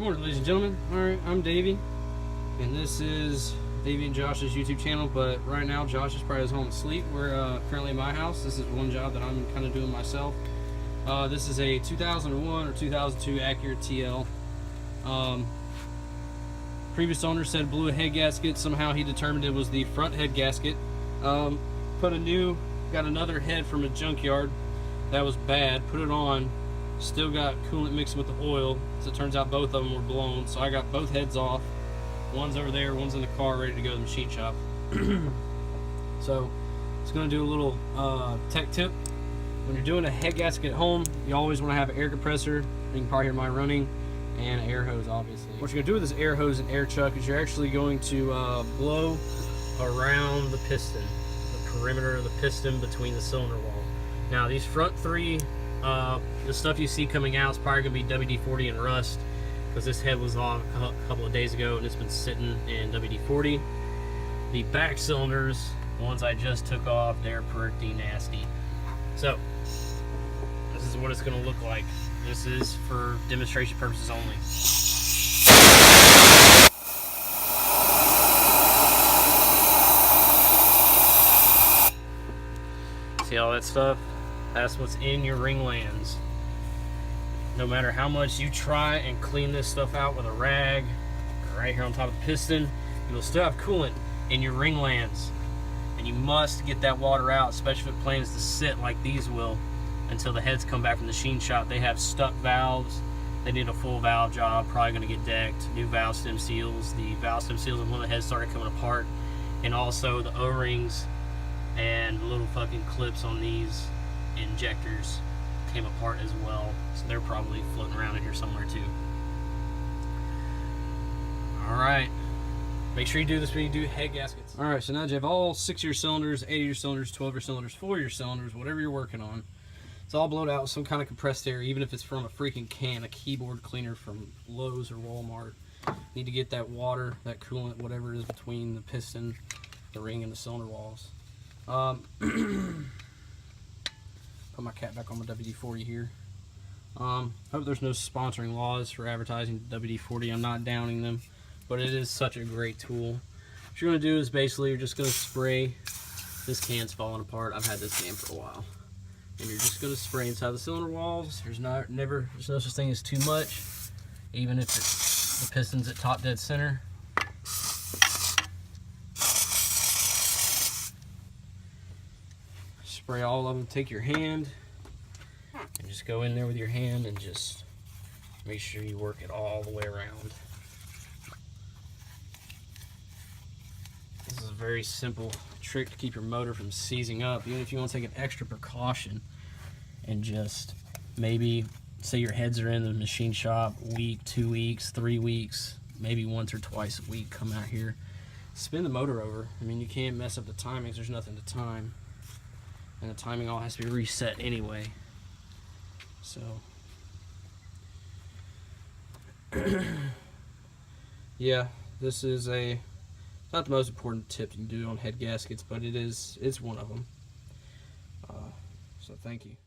morning, ladies and gentlemen. Alright, I'm Davey, and this is Davey and Josh's YouTube channel, but right now Josh is probably home asleep. We're currently in my house. This is one job that I'm kind of doing myself. This is a 2001 or 2002 Acura TL. Previous owner said blew a head gasket. Somehow he determined it was the front head gasket. Got another head from a junkyard that was bad, put it on, still got coolant mixed with the oil, so it turns out both of them were blown. So I got both heads off. One's over there, one's in the car ready to go to the machine shop. So it's going to do a little tech tip. When you're doing a head gasket at home, you always want to have an air compressor. You can probably hear mine running, and an air hose, obviously. What you're going to do with this air hose and air chuck is you're actually going to blow around the piston, the perimeter of the piston between the cylinder wall. Now these front three, the stuff you see coming out is probably going to be WD-40 and rust, because this head was off a couple of days ago and it's been sitting in WD-40. The back cylinders, the ones I just took off, they're pretty nasty. So this is what it's going to look like. This is for demonstration purposes only. See all that stuff? That's what's in your ring lands. No matter how much you try and clean this stuff out with a rag, right here on top of the piston, you will still have coolant in your ring lands. And you must get that water out, especially if it plans to sit like these will until the heads come back from the machine shop. They have stuck valves. They need a full valve job, probably going to get decked. New valve stem seals. The valve stem seals on one of the heads started coming apart. And also the O-rings and little fucking clips on these injectors came apart as well, so they're probably floating around in here somewhere too. Alright, make sure you do this when you do head gaskets. Alright, so now you have all 6 of your cylinders, 8 of your cylinders, 12 of your cylinders, 4 of your cylinders, whatever you're working on. It's all blowed out with some kind of compressed air, even if it's from a freaking can, a keyboard cleaner from Lowe's or Walmart. You need to get that water, that coolant, whatever it is between the piston, the ring, and the cylinder walls. Put my cap back on my WD-40 here. Hope there's no sponsoring laws for advertising WD-40. I'm not downing them, but it is such a great tool. What you're going to do is basically you're just going to spray. This can's falling apart. I've had this can for a while. And you're just going to spray inside the cylinder walls. There's no such thing as too much, even if the piston's at top dead center. Spray all of them. Take your hand and just go in there with your hand and just make sure you work it all the way around. This is a very simple trick to keep your motor from seizing up, even if you want to take an extra precaution and just maybe say your heads are in the machine shop week, 2 weeks, 3 weeks, maybe once or twice a week, come out here, spin the motor over. I mean, you can't mess up the timings. There's nothing to time. And the timing all has to be reset anyway. So yeah, this is not the most important tip you can do on head gaskets, but it's one of them. So thank you.